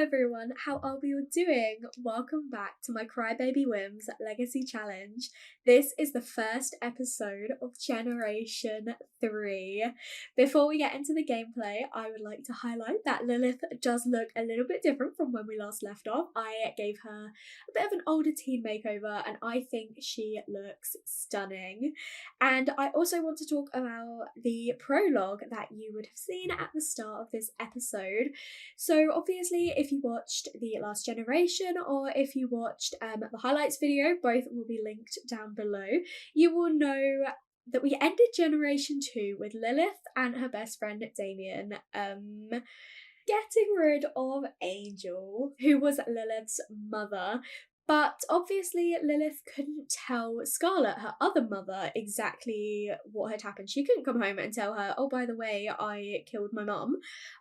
everyone, how are we all doing? Welcome back to my Crybaby Whims Legacy Challenge. This is the first episode of Generation 3. Before we get into the gameplay, I would like to highlight that Lilith does look a little bit different from when we last left off. I gave her a bit of an older teen makeover and I think she looks stunning. And I also want to talk about the prologue that you would have seen at the start of this episode. So obviously if you watched the last generation or if you watched the highlights video, both will be linked down below, you will know that we ended generation 2 with Lilith and her best friend Damien getting rid of Angel, who was Lilith's mother. But obviously Lilith couldn't tell Scarlet, her other mother, exactly what had happened. She couldn't come home and tell her, oh, by the way, I killed my mum.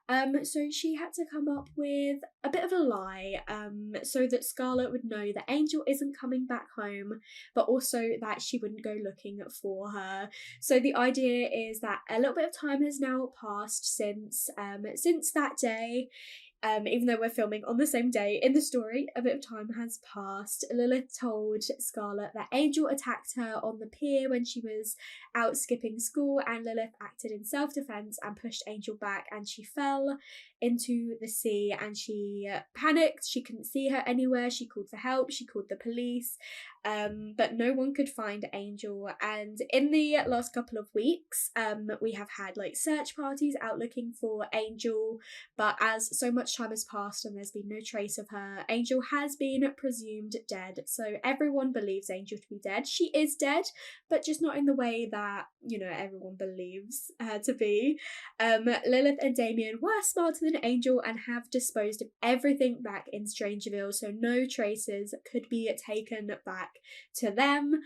So she had to come up with a bit of a lie so that Scarlet would know that Angel isn't coming back home, but also that she wouldn't go looking for her. So the idea is that a little bit of time has now passed since that day. Even though we're filming on the same day in the story, a bit of time has passed. Lilith told Scarlet that Angel attacked her on the pier when she was out skipping school, and Lilith acted in self-defense and pushed Angel back, and she fell into the sea and she panicked. She couldn't see her anywhere. She called for help. She called the police, but no one could find Angel. And in the last couple of weeks, we have had like search parties out looking for Angel, but as so much time has passed and there's been no trace of her, Angel has been presumed dead. So everyone believes Angel to be dead. She is dead, but just not in the way that, you know, everyone believes her to be. Lilith and Damien were smarter than Angel and have disposed of everything back in Strangerville, so no traces could be taken back to them.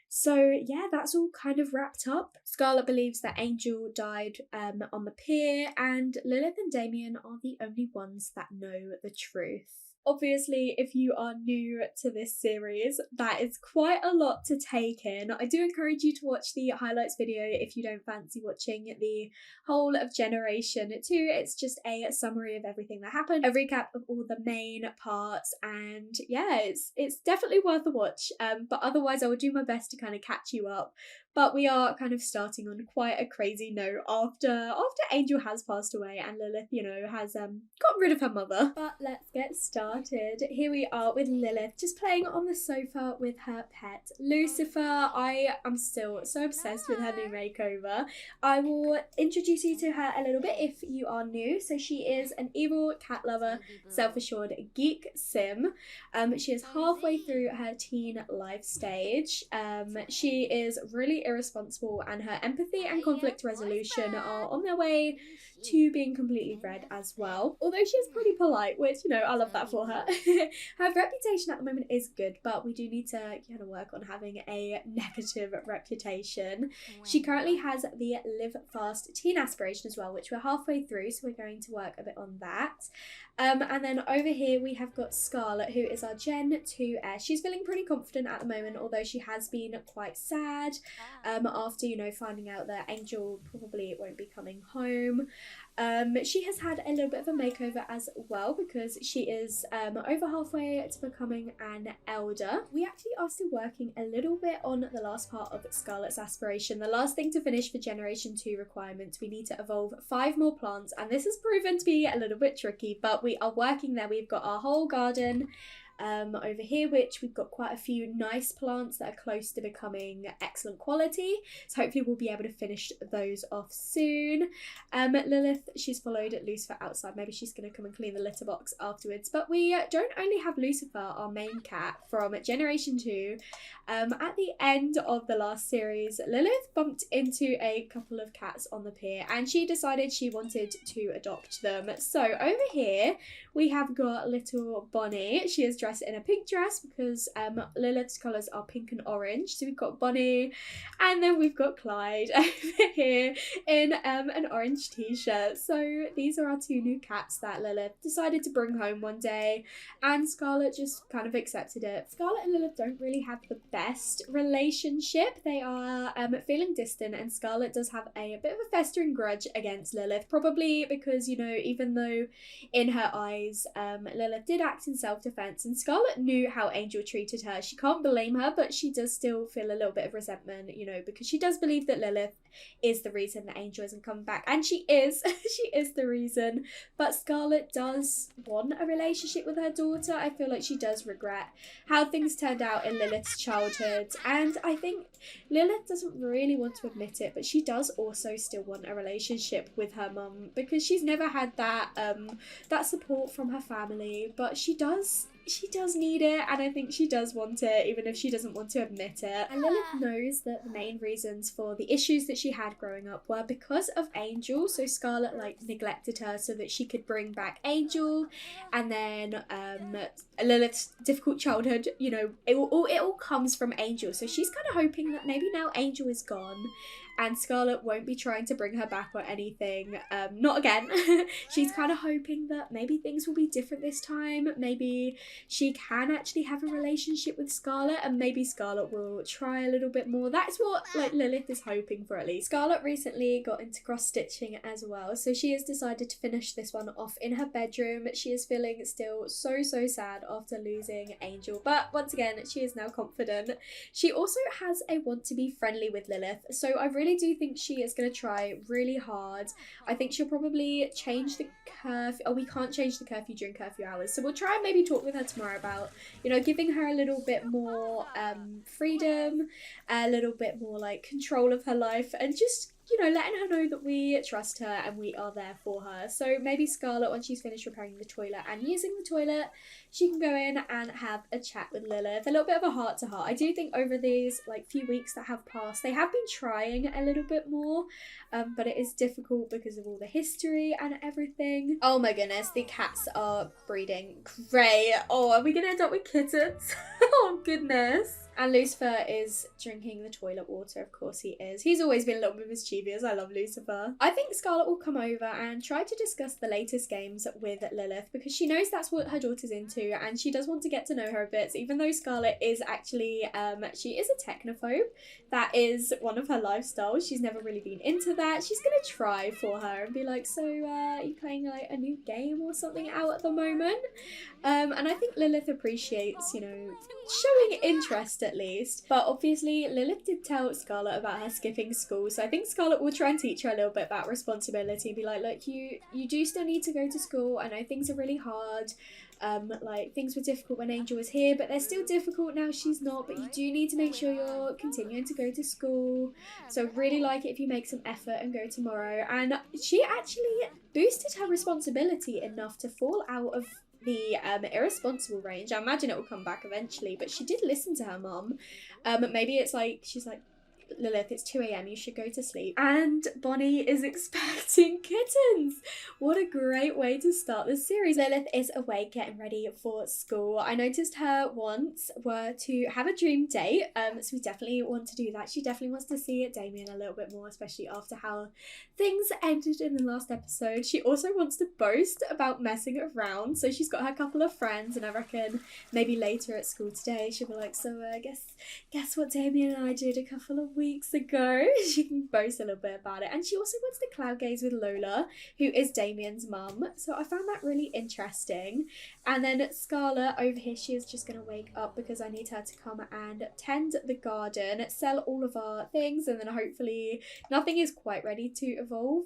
So yeah, that's all kind of wrapped up. Scarlet believes that Angel died on the pier, and Lilith and Damien are the only ones that know the truth. Obviously, if you are new to this series, that is quite a lot to take in. I do encourage you to watch the highlights video if you don't fancy watching the whole of Generation 2. It's just a summary of everything that happened, a recap of all the main parts, and yeah, it's definitely worth a watch. But otherwise I will do my best to kind of catch you up. But we are kind of starting on quite a crazy note after Angel has passed away and Lilith, you know, has gotten rid of her mother. But let's get started. Here we are with Lilith just playing on the sofa with her pet Lucifer. I am still so obsessed with her new makeover. I will introduce you to her a little bit if you are new. So she is an evil cat lover, self-assured geek sim. She is halfway through her teen life stage. She is really irresponsible and her empathy and conflict resolution are on their way to being completely red as well. Although she is pretty polite, which, you know, I love that for her. Her reputation at the moment is good, but we do need to kind of work on having a negative reputation. She currently has the Live Fast teen aspiration as well, which we're halfway through, so we're going to work a bit on that. And then over here we have got Scarlet, who is our Gen 2 heir. She's feeling pretty confident at the moment, although she has been quite sad after, you know, finding out that Angel probably won't be coming home. She has had a little bit of a makeover as well because she is over halfway to becoming an elder. We actually are still working a little bit on the last part of Scarlet's aspiration. The last thing to finish for Generation 2 requirements, we need to evolve 5 more plants, and this has proven to be a little bit tricky, but we are working there. We've got our whole garden over here, which we've got quite a few nice plants that are close to becoming excellent quality, so hopefully we'll be able to finish those off soon. Lilith, she's followed Lucifer outside. Maybe she's going to come and clean the litter box afterwards. But we don't only have Lucifer, our main cat from Generation 2. At the end of the last series, Lilith bumped into a couple of cats on the pier and she decided she wanted to adopt them. So over here we have got little Bonnie. She is dressed in a pink dress because Lilith's colours are pink and orange. So we've got Bonnie, and then we've got Clyde over here in an orange t-shirt. So these are our 2 new cats that Lilith decided to bring home one day, and Scarlet just kind of accepted it. Scarlet and Lilith don't really have the best relationship. They are feeling distant, and Scarlet does have a bit of a festering grudge against Lilith, probably because, you know, even though in her eyes days, Lilith did act in self-defense, and Scarlet knew how Angel treated her. She can't blame her, but she does still feel a little bit of resentment, you know, because she does believe that Lilith is the reason that Angel isn't coming back, and she is. She is the reason. But Scarlet does want a relationship with her daughter. I feel like she does regret how things turned out in Lilith's childhood, and I think Lilith doesn't really want to admit it, but she does also still want a relationship with her mum, because she's never had that that support from her family, but she does need it, and I think she does want it, even if she doesn't want to admit it. And Lilith knows that the main reasons for the issues that she had growing up were because of Angel. So Scarlet neglected her so that she could bring back Angel, and then Lilith's difficult childhood, you know, it all comes from Angel. So she's kind of hoping that maybe now Angel is gone and Scarlet won't be trying to bring her back or anything. Not again. She's kind of hoping that maybe things will be different this time. Maybe she can actually have a relationship with Scarlet, and maybe Scarlet will try a little bit more. That's what Lilith is hoping for, at least. Scarlet recently got into cross-stitching as well, so she has decided to finish this one off in her bedroom. She is feeling still so sad after losing Angel, but once again, she is now confident. She also has a want to be friendly with Lilith, so I really do think she is going to try really hard. I think she'll probably change the curfew. Oh, we can't change the curfew during curfew hours, so we'll try and maybe talk with her tomorrow about, you know, giving her a little bit more freedom, a little bit more like control of her life, and just, you know, letting her know that we trust her and we are there for her. So maybe Scarlet, when she's finished repairing the toilet and using the toilet, she can go in and have a chat with Lilith, a little bit of a heart-to-heart. I do think over these few weeks that have passed, they have been trying a little bit more, but it is difficult because of all the history and everything. Oh my goodness, the cats are breeding. Great. Oh, are we gonna end up with kittens? Oh goodness. And Lucifer is drinking the toilet water. Of course he is. He's always been a little bit mischievous. I love Lucifer. I think Scarlet will come over and try to discuss the latest games with Lilith, because she knows that's what her daughter's into, and she does want to get to know her a bit. So even though Scarlet is actually, she is a technophobe. That is one of her lifestyles. She's never really been into that. She's gonna try for her and be like, so are you playing a new game or something out at the moment? And I think Lilith appreciates, you know, showing interest at least. But obviously Lilith did tell Scarlet about her skipping school, so I think Scarlet will try and teach her a little bit about responsibility and be like, look, you do still need to go to school. I know things are really hard. Things were difficult when Angel was here, but they're still difficult now she's not, but you do need to make sure you're continuing to go to school. So really like it if you make some effort and go tomorrow. And she actually boosted her responsibility enough to fall out of the irresponsible range. I imagine it will come back eventually, but she did listen to her mum. Maybe it's like, she's like, Lilith, it's 2 a.m, you should go to sleep. And Bonnie is expecting kittens. What a great way to start this series. Lilith is awake, getting ready for school. I noticed her wants were to have a dream date, so we definitely want to do that. She definitely wants to see Damien a little bit more, especially after how things ended in the last episode. She also wants to boast about messing around, so she's got her couple of friends, and I reckon maybe later at school today she'll be like, so guess what Damien and I did a couple of weeks ago. She can boast a little bit about it. And she also wants to cloud gaze with Lola, who is Damien's mum, so I found that really interesting. And then Scarlet over here, she is just gonna wake up because I need her to come and tend the garden, sell all of our things, and then hopefully nothing is quite ready to evolve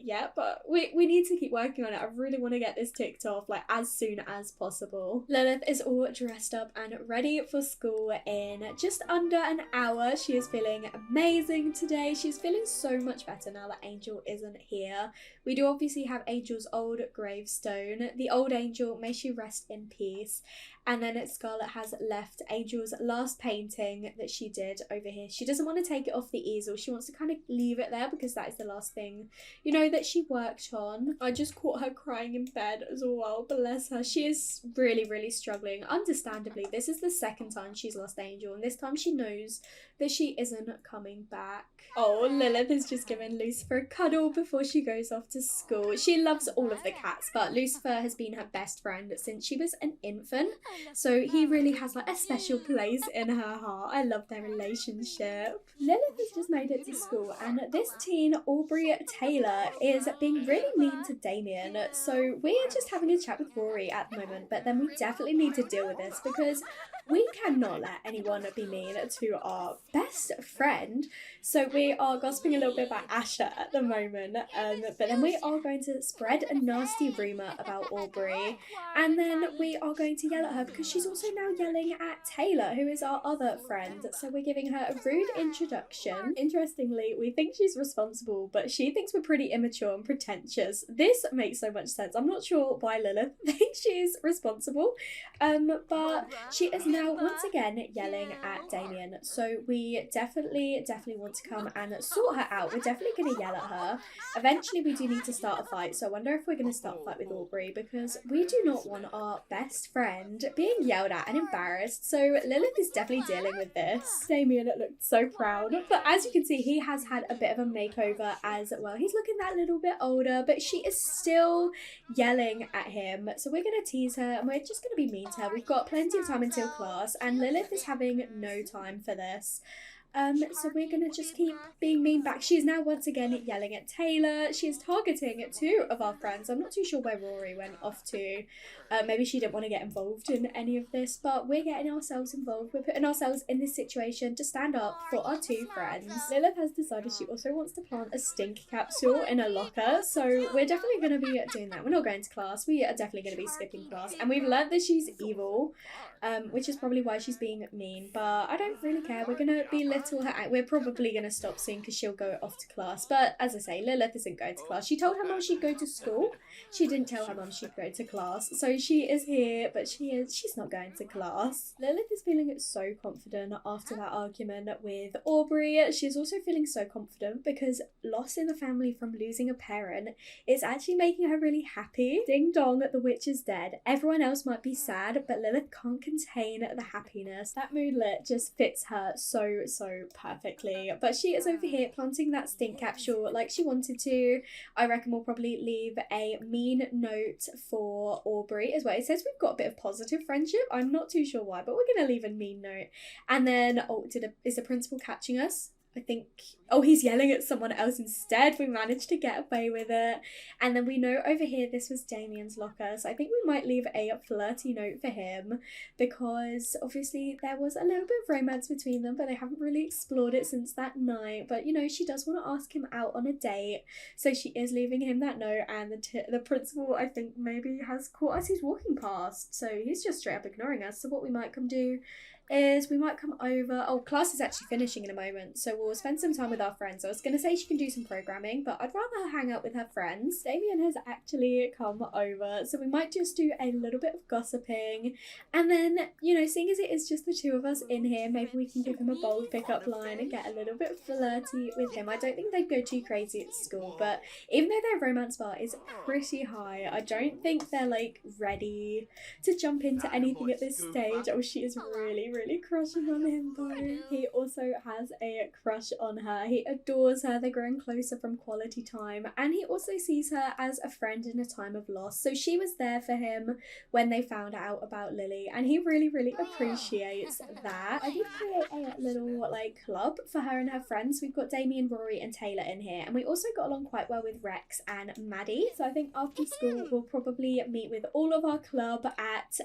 yet, but we need to keep working on it. I really want to get this ticked off as soon as possible. Lilith is all dressed up and ready for school in just under an hour. She is feeling amazing today. She's feeling so much better now that Angel isn't here. We do obviously have Angel's old gravestone. The old Angel, may she rest in peace. And then Scarlet has left Angel's last painting that she did over here. She doesn't want to take it off the easel. She wants to kind of leave it there because that is the last thing, you know, that she worked on. I just caught her crying in bed as well. Bless her. She is really struggling. Understandably, this is the second time she's lost Angel, and this time she knows that she isn't coming back. Oh, Lilith has just given Lucifer a cuddle before she goes off to school. She loves all of the cats, but Lucifer has been her best friend since she was an infant. So he really has like a special place in her heart. I love their relationship. Lilith has just made it to school, and this teen, Aubrey Taylor, is being really mean to Damien. So we're just having a chat with Rory at the moment, but then we definitely need to deal with this because we cannot let anyone be mean to our best friend. So we are gossiping a little bit about Asher at the moment, but then we are going to spread a nasty rumour about Aubrey, and then we are going to yell at her because she's also now yelling at Taylor, who is our other friend. So we're giving her a rude introduction. Interestingly, we think she's responsible, but she thinks we're pretty immature and pretentious. This makes so much sense. I'm not sure why Lilith thinks she's responsible, but she is now once again yelling at Damien. So we definitely want to come and sort her out. We're definitely going to yell at her. Eventually we do need to start a fight, so I wonder if we're going to start a fight with Aubrey because we do not want our best friend being yelled at and embarrassed. So Lilith is definitely dealing with this. Damien looked so proud, but as you can see, he has had a bit of a makeover as well. He's looking that little bit older, but she is still yelling at him. So we're going to tease her and we're just going to be mean to her. We've got plenty of time until class, and Lilith is having no time for this. So we're gonna just keep being mean back. She is now once again yelling at Taylor. She is targeting two of our friends. I'm not too sure where Rory went off to. Maybe she didn't want to get involved in any of this, but we're getting ourselves involved. We're putting ourselves in this situation to stand up for our two friends. Lilith has decided she also wants to plant a stink capsule in a locker, so we're definitely going to be doing that. We're not going to class. We are definitely going to be skipping class, and we've learned that she's evil, which is probably why she's being mean, but I don't really care. We're going to belittle her. We're probably going to stop soon because she'll go off to class, but as I say, Lilith isn't going to class. She told her mum she'd go to school. She didn't tell her mum she'd go to class, so she is here, but she's not going to class. Lilith is feeling so confident after that argument with Aubrey. She's also feeling so confident because loss in the family from losing a parent is actually making her really happy. Ding dong, the witch is dead. Everyone else might be sad, but Lilith can't contain the happiness. That moodlet just fits her so perfectly. But she is over here planting that stink capsule like she wanted to. I reckon we'll probably leave a mean note for Aubrey as well. It says we've got a bit of positive friendship. I'm not too sure why, but we're going to leave a mean note. And then, is the principal catching us? I think, he's yelling at someone else instead. We managed to get away with it. And then we know over here this was Damien's locker, so I think we might leave a flirty note for him because obviously there was a little bit of romance between them, but they haven't really explored it since that night. But you know, she does want to ask him out on a date, so she is leaving him that note. And the principal, I think, maybe has caught us. He's walking past, so he's just straight up ignoring us. So what we might come do is we might come over. Class is actually finishing in a moment, so we'll spend some time with our friends. I was going to say she can do some programming, but I'd rather hang out with her friends. Damien has actually come over, so we might just do a little bit of gossiping, and then, you know, seeing as it is just the two of us in here, maybe we can give him a bold pickup line and get a little bit flirty with him. I don't think they'd go too crazy at school, but even though their romance bar is pretty high, I don't think they're like ready to jump into anything at this stage. She is really crushing on him though. He also has a crush on her. He adores her. They're growing closer from quality time, and he also sees her as a friend in a time of loss. So she was there for him when they found out about Lily, and he really appreciates that. I did create a little like club for her and her friends. We've got Damien, Rory and Taylor in here, and we also got along quite well with Rex and Maddie. So I think after school we'll probably meet with all of our club at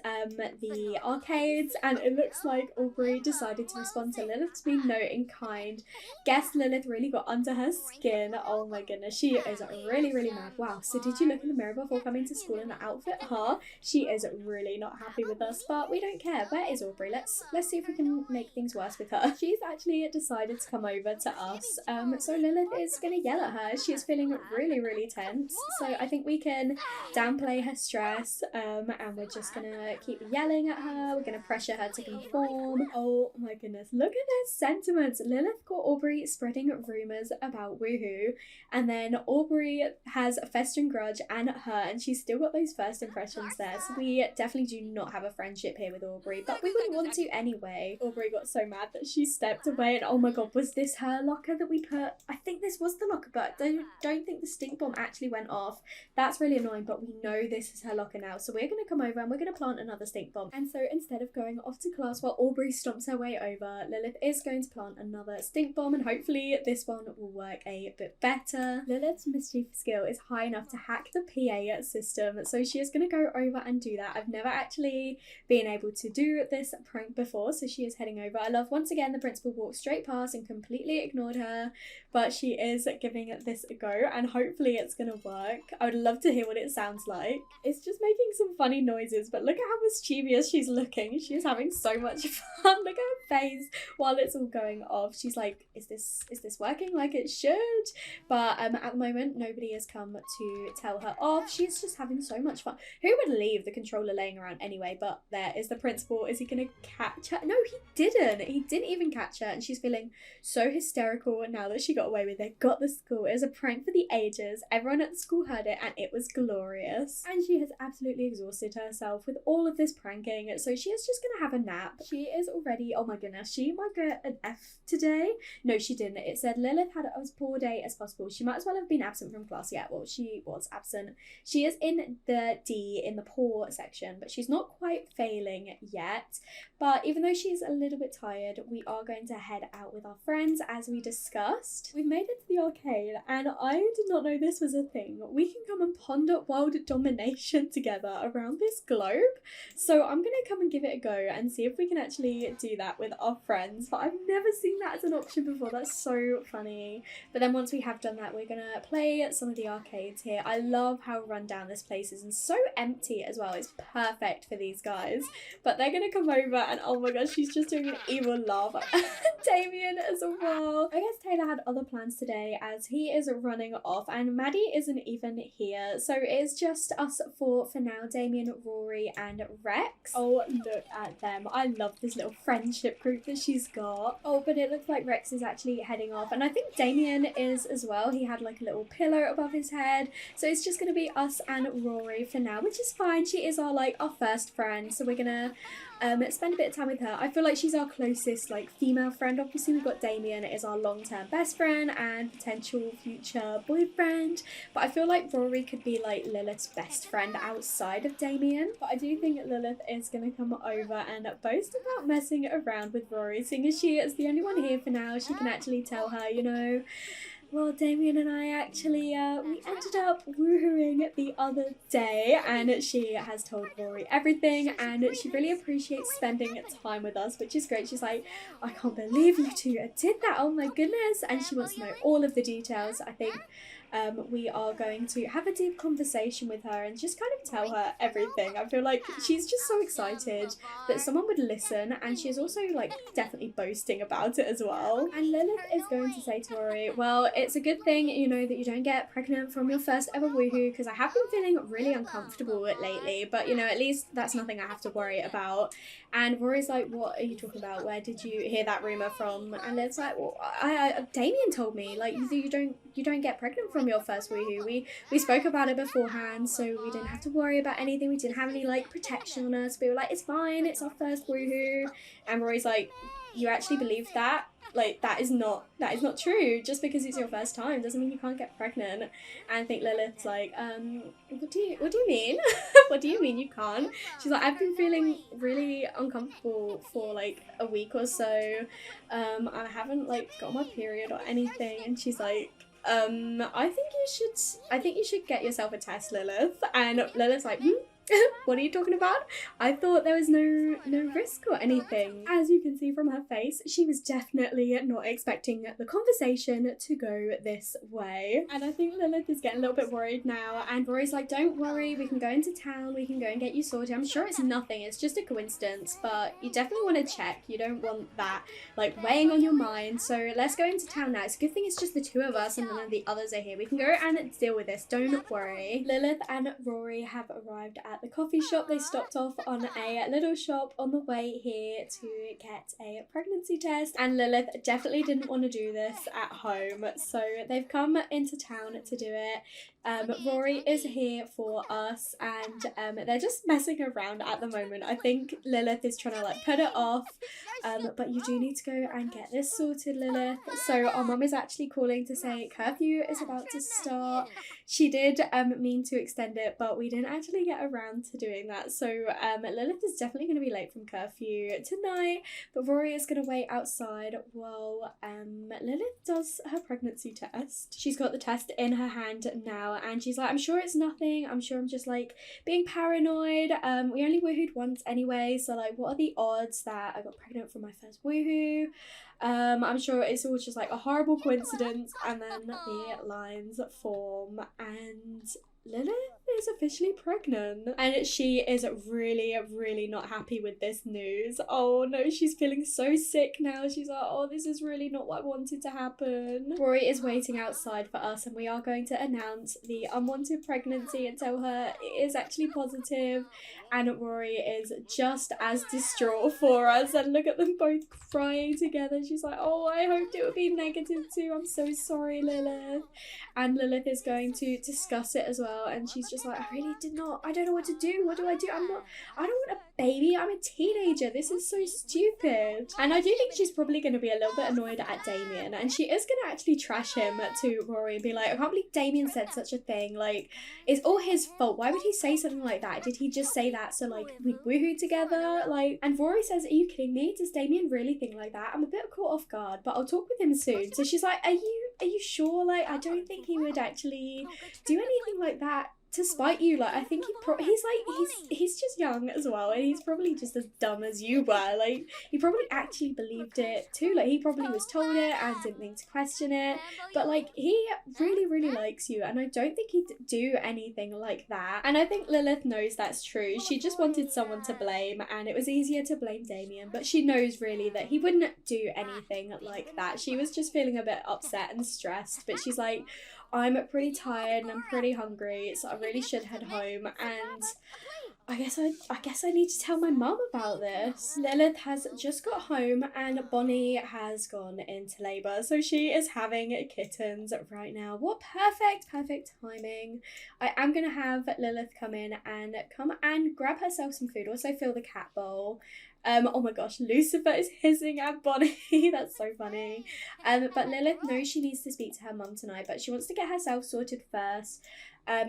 the arcades, and it looks like Aubrey decided to respond to Lilith's mean note in kind. Guess Lilith really got under her skin. Oh my goodness, she is really mad. Wow, so did you look in the mirror before coming to school in that outfit? Huh? She is really not happy with us, but we don't care. Where is Aubrey? Let's see if we can make things worse with her. She's actually decided to come over to us. So Lilith is gonna yell at her. She is feeling really tense. So I think we can downplay her stress, and we're just gonna keep yelling at her. We're gonna pressure her to conform warm. Oh my goodness, look at their sentiments. Lilith caught Aubrey spreading rumours about Woohoo, and then Aubrey has a festering grudge and her, and she's still got those first impressions there, so we definitely do not have a friendship here with Aubrey, but we wouldn't want to anyway. Aubrey got so mad that she stepped away, and oh my god, was this her locker that we put? I think this was the locker, but I don't think the stink bomb actually went off. That's really annoying, but we know this is her locker now, so we're going to come over and we're going to plant another stink bomb. And so instead of going off to class while Aubrey stomps her way over, Lilith is going to plant another stink bomb, and hopefully this one will work a bit better. Lilith's mischief skill is high enough to hack the PA system, so she is going to go over and do that. I've never actually been able to do this prank before, so she is heading over. I love once again the principal walked straight past and completely ignored her, but she is giving this a go, and hopefully it's going to work. I would love to hear what it sounds like. It's just making some funny noises, but look at how mischievous she's looking. She is having so much fun. Look at her face while it's all going off. She's like, is this working like it should? But at the moment nobody has come to tell her off. She's just having so much fun. Who would leave the controller laying around anyway? But there is the principal. Is he gonna catch her? No, he didn't even catch her, and she's feeling so hysterical now that she got away with it. Got the school. It was a prank for the ages. Everyone at the school heard it and it was glorious, and she has absolutely exhausted herself with all of this pranking, so she is just gonna have a nap. She is already, oh my goodness, she might get an F today. No, she didn't. It said Lilith had as poor day as possible. She might as well have been absent from class. Yeah, well, she was absent. She is in the D, in the poor section, but she's not quite failing yet. But even though she's a little bit tired, we are going to head out with our friends as we discussed. We've made it to the arcade, and I did not know this was a thing. We can come and ponder world domination together around this globe. So I'm gonna come and give it a go and see if we can actually do that with our friends. But I've never seen that as an option before. That's so funny. But then once we have done that, we're gonna play some of the arcades here. I love how run down this place is and so empty as well. It's perfect for these guys. But they're gonna come over, and oh my gosh, she's just doing an evil laugh. Damien as well. I guess Taylor had other plans today as he is running off, and Maddie isn't even here, so it's just us for now. Damien, Rory and Rex. Oh, look at them. I love this little friendship group that she's got. Oh, but it looks like Rex is actually heading off, and I think Damien is as well. He had like a little pillow above his head, so it's just gonna be us and Rory for now, which is fine. She is our first friend, so we're gonna spend a bit of time with her. I feel like she's our closest female friend. Obviously we've got Damien is our long-term best friend and potential future boyfriend, but I feel like Rory could be Lilith's best friend outside of Damien. But I do think Lilith is going to come over and boast about messing around with Rory, seeing as she is the only one here for now. She can actually tell her, you know, well, Damien and I actually, we ended up woohooing the other day, and she has told Rory everything, and she really appreciates spending time with us, which is great. She's like, I can't believe you two did that, oh my goodness, and she wants to know all of the details. I think we are going to have a deep conversation with her and just kind of tell her everything. I feel like she's just so excited that someone would listen, and she's also definitely boasting about it as well. And Lilith is going to say to Rory, well, it's a good thing, you know, that you don't get pregnant from your first ever woohoo, because I have been feeling really uncomfortable lately, but you know, at least that's nothing I have to worry about. And Rory's like, what are you talking about? Where did you hear that rumour from? And Lilith's like, well, Damien told me, you don't get pregnant from your first woohoo. We spoke about it beforehand, so we didn't have to worry about anything. We didn't have any protection on us. We were like, it's fine, it's our first woohoo. And Rory's like, you actually believe that? That is not true. Just because it's your first time doesn't mean you can't get pregnant. And I think Lilith's like, what do you mean? What do you mean you can't? She's like, I've been feeling really uncomfortable for a week or so. I haven't got my period or anything. And she's like, I think you should get yourself a test, Lilith. And Lilith's like, what are you talking about? I thought there was no risk or anything. As you can see from her face, she was definitely not expecting the conversation to go this way. And I think Lilith is getting a little bit worried now, and Rory's like, don't worry, we can go into town, we can go and get you sorted. I'm sure it's nothing, it's just a coincidence, but you definitely want to check. You don't want that weighing on your mind, so let's go into town now. It's a good thing it's just the two of us and none of the others are here. We can go and deal with this, don't worry. Lilith and Rory have arrived at at the coffee shop. They stopped off on a little shop on the way here to get a pregnancy test, and Lilith definitely didn't want to do this at home, so they've come into town to do it. Rory is here for us, and they're just messing around at the moment. I think Lilith is trying to like put it off, but you do need to go and get this sorted, Lilith. So our mum is actually calling to say curfew is about to start. She did mean to extend it, but we didn't actually get around to doing that. So Lilith is definitely going to be late from curfew tonight, but Rory is going to wait outside while Lilith does her pregnancy test. She's got the test in her hand now, and she's like, I'm sure it's nothing. I'm sure I'm just like being paranoid. We only woohooed once anyway, so like what are the odds that I got pregnant from my first woohoo? I'm sure it's all just like a horrible coincidence. And then the lines form, and Lilith is officially pregnant, and she is really not happy with this news. Oh no, she's feeling so sick now. She's like, oh, this is really not what I wanted to happen. Rory is waiting outside for us, and we are going to announce the unwanted pregnancy and tell her it is actually positive, and Rory is just as distraught for us, and look at them both crying together. She's like, oh, I hoped it would be negative too. I'm so sorry, Lilith. And Lilith is going to discuss it as well, and she's just like, I don't know what to do. What do? I don't want a baby. I'm a teenager. This is so stupid. And I do think she's probably going to be a little bit annoyed at Damien, and she is going to actually trash him to Rory and be like, I can't believe Damien said such a thing. Like, it's all his fault. Why would he say something like that? Did he just say that so like we'd woohoo together? Like, and Rory says, are you kidding me? Does Damien really think like that? I'm a bit caught off guard, but I'll talk with him soon. So she's like, are you sure? Like, I don't think he would actually do anything like that to spite you. Like, I think he's just young as well, and he's probably just as dumb as you were. Like, he probably actually believed it too. Like, he probably was told it and didn't think to question it, but like, he really likes you, and I don't think he'd do anything like that. And I think Lilith knows that's true. She just wanted someone to blame, and it was easier to blame Damien, but she knows really that he wouldn't do anything like that. She was just feeling a bit upset and stressed, but she's like, I'm pretty tired and I'm pretty hungry, so I really should head home, and I guess I need to tell my mum about this. Lilith has just got home, and Bonnie has gone into labour, so she is having kittens right now. What perfect timing. I am going to have Lilith come and grab herself some food, also fill the cat bowl. Oh my gosh, Lucifer is hissing at Bonnie. That's so funny. But Lilith knows she needs to speak to her mum tonight, but she wants to get herself sorted first.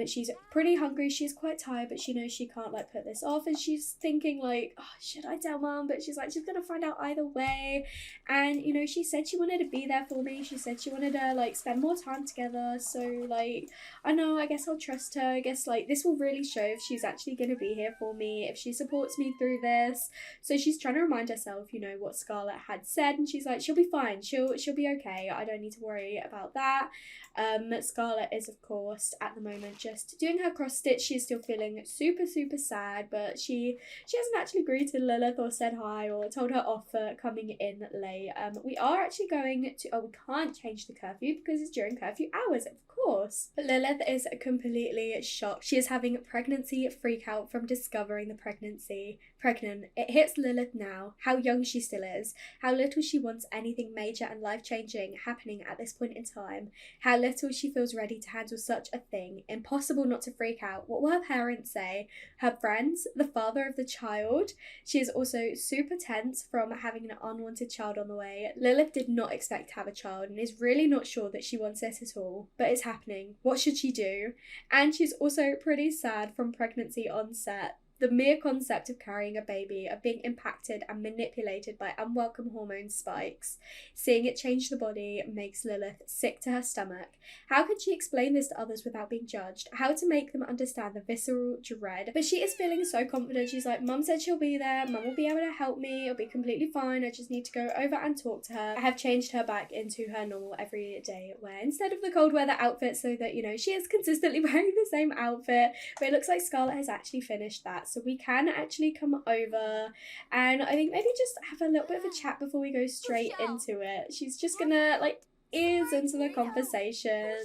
She's pretty hungry, she's quite tired, but she knows she can't like put this off, and she's thinking like, oh, should I tell mum? But she's like, she's gonna find out either way. And you know, she said she wanted to be there for me. She said she wanted to like spend more time together, so like, I know, I guess I'll trust her. I guess like this will really show if she's actually gonna be here for me, if she supports me through this. So she's trying to remind herself, you know, what Scarlett had said, and she's like, she'll be fine, she'll be okay, I don't need to worry about that. Scarlett is of course at the moment just doing her cross stitch. She's still feeling super sad, but she hasn't actually greeted Lilith or said hi or told her off for coming in late. We are actually going to, we can't change the curfew because it's during curfew hours, of course. But Lilith is completely shocked. She is having a pregnancy freak out from discovering the pregnant. It hits Lilith now how young she still is, how little she wants anything major and life-changing happening at this point in time, how little she feels ready to handle such a thing. Impossible not to freak out. What will her parents say? Her friends? The father of the child? She is also super tense from having an unwanted child on the way. Lilith did not expect to have a child and is really not sure that she wants it at all, but it's happening. What should she do? And she's also pretty sad from pregnancy onset. The mere concept of carrying a baby, of being impacted and manipulated by unwelcome hormone spikes, seeing it change the body, makes Lilith sick to her stomach. How can she explain this to others without being judged? How to make them understand the visceral dread? But she is feeling so confident. She's like, Mum said she'll be there. Mum will be able to help me. It'll be completely fine. I just need to go over and talk to her. I have changed her back into her normal everyday wear instead of the cold weather outfit, so that, you know, she is consistently wearing the same outfit. But it looks like Scarlett has actually finished that, so we can actually come over and I think maybe just have a little bit of a chat before we go straight into it. She's just gonna like ease into the conversation.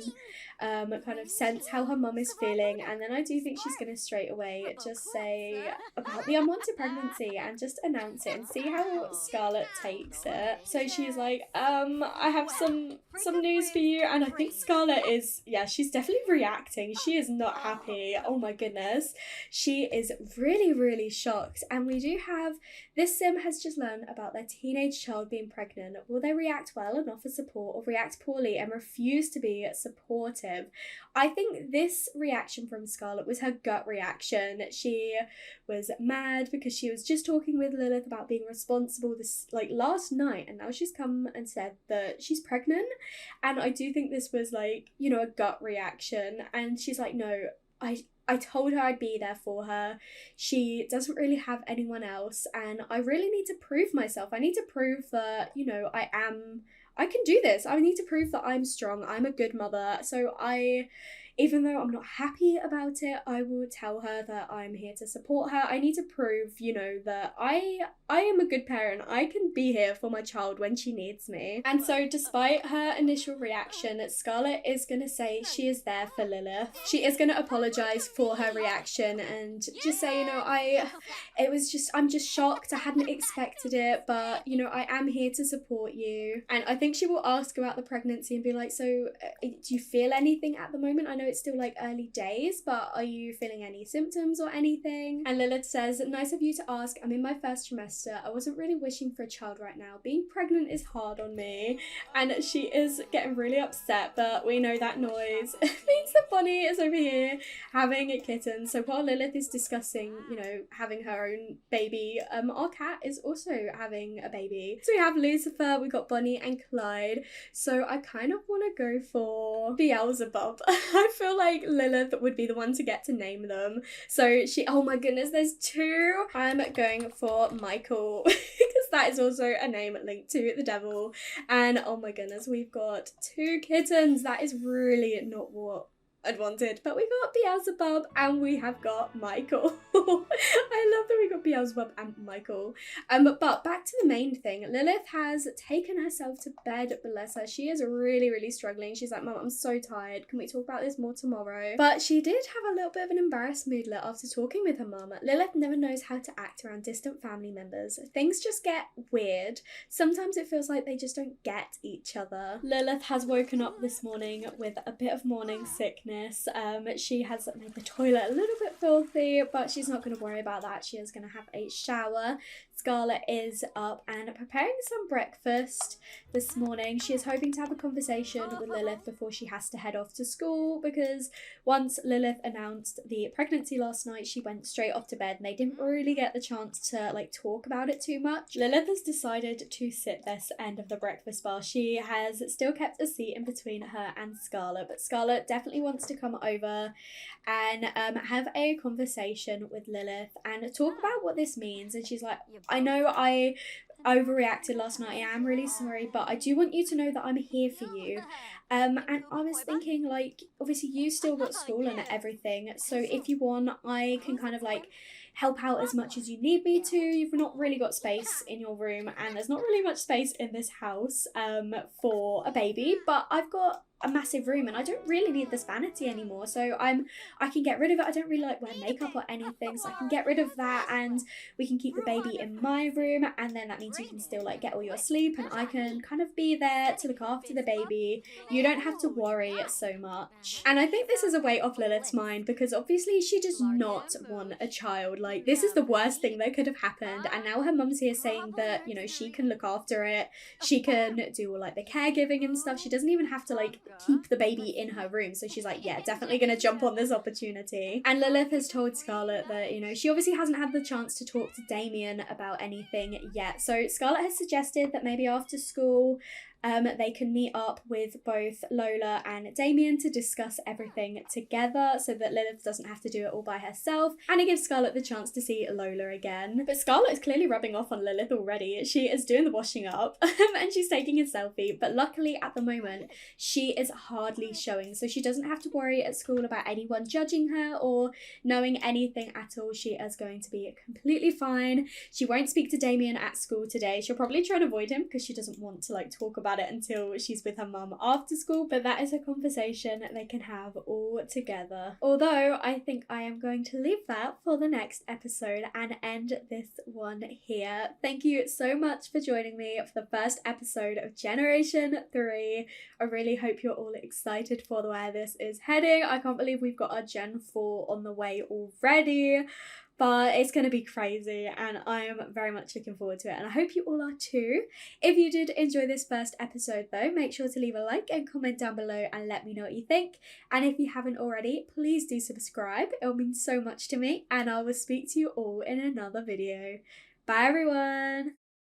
kind of sense how her mum is feeling, and then I do think she's going to straight away just say about the unwanted pregnancy and just announce it and see how Scarlett takes it. So she's like, I have some news for you, and I think Scarlett is, yeah, she's definitely reacting. She is not happy. Oh my goodness. She is really, really shocked, and we do have, this sim has just learned about their teenage child being pregnant. Will they react well and offer support, or react poorly and refuse to be supportive? I think this reaction from Scarlett was her gut reaction. She was mad because she was just talking with Lilith about being responsible this last night, and now she's come and said that she's pregnant. And I do think this was a gut reaction, and she's like, no, I told her I'd be there for her. She doesn't really have anyone else, and I really need to prove myself. I need to prove that, I can do this. I need to prove that I'm strong. I'm a good mother. So even though I'm not happy about it, I will tell her that I'm here to support her. I need to prove, that I am a good parent. I can be here for my child when she needs me. And so despite her initial reaction, Scarlett is going to say she is there for Lilith. She is going to apologise for her reaction and just say, I'm just shocked. I hadn't expected it, but, I am here to support you. And I think she will ask about the pregnancy and be like, so do you feel anything at the moment? I know it's still early days, but are you feeling any symptoms or anything? And Lilith says, nice of you to ask. I'm in my first trimester. I wasn't really wishing for a child right now. Being pregnant is hard on me. And she is getting really upset, but we know that noise means the bunny is over here having a kitten. So while Lilith is discussing, having her own baby, our cat is also having a baby. So we have Lucifer, we got Bonnie and Clyde. So I kind of want to go for Beelzebub. I feel like Lilith would be the one to get to name them. So oh my goodness, there's two. I'm going for Michael because that is also a name linked to the devil. And oh my goodness, we've got two kittens. That is really not what I'd wanted, but we got Beelzebub and we have got Michael. I love that we got Beelzebub and Michael. But back to the main thing. Lilith has taken herself to bed, bless her. She is really, really struggling. She's like, Mum, I'm so tired. Can we talk about this more tomorrow? But she did have a little bit of an embarrassed moodlet after talking with her mum. Lilith never knows how to act around distant family members. Things just get weird. Sometimes it feels like they just don't get each other. Lilith has woken up this morning with a bit of morning sickness. She has made the toilet a little bit filthy, but she's not going to worry about that. She is going to have a shower. Scarlett is up and preparing some breakfast this morning. She is hoping to have a conversation with Lilith before she has to head off to school, because once Lilith announced the pregnancy last night, she went straight off to bed and they didn't really get the chance to talk about it too much. Lilith has decided to sit this end of the breakfast bar. She has still kept a seat in between her and Scarlett, but Scarlett definitely wants to come over and have a conversation with Lilith and talk about what this means. And she's like, I know I overreacted last night. I am really sorry, but I do want you to know that I'm here for you. And I was thinking, obviously you still got school and everything, so if you want, I can kind of help out as much as you need me to. You've not really got space in your room, and there's not really much space in this house for a baby, but I've got a massive room and I don't really need this vanity anymore, so I can get rid of it. I don't really wear makeup or anything, so I can get rid of that and we can keep the baby in my room, and then that means you can still get all your sleep and I can kind of be there to look after the baby. You don't have to worry so much. And I think this is a weight off Lilith's mind, because obviously she does not want a child. This is the worst thing that could have happened, and now her mum's here saying that, she can look after it, she can do all the caregiving and stuff. She doesn't even have to keep the baby in her room. So she's like, yeah, definitely gonna jump on this opportunity. And Lilith has told Scarlett that, she obviously hasn't had the chance to talk to Damien about anything yet. So Scarlett has suggested that maybe after school they can meet up with both Lola and Damien to discuss everything together, so that Lilith doesn't have to do it all by herself, and it gives Scarlett the chance to see Lola again. But Scarlett is clearly rubbing off on Lilith already. She is doing the washing up and she's taking a selfie, but luckily at the moment she is hardly showing, so she doesn't have to worry at school about anyone judging her or knowing anything at all. She is going to be completely fine. She won't speak to Damien at school today. She'll probably try and avoid him because she doesn't want to talk about about it until she's with her mum after school, but that is a conversation they can have all together. Although I think I am going to leave that for the next episode and end this one here. Thank you so much for joining me for the first episode of Generation 3. I really hope you're all excited for where this is heading. I can't believe we've got our Gen 4 on the way already. But it's going to be crazy and I am very much looking forward to it, and I hope you all are too. If you did enjoy this first episode though, make sure to leave a like and comment down below and let me know what you think. And if you haven't already, please do subscribe. It will mean so much to me, and I will speak to you all in another video. Bye everyone!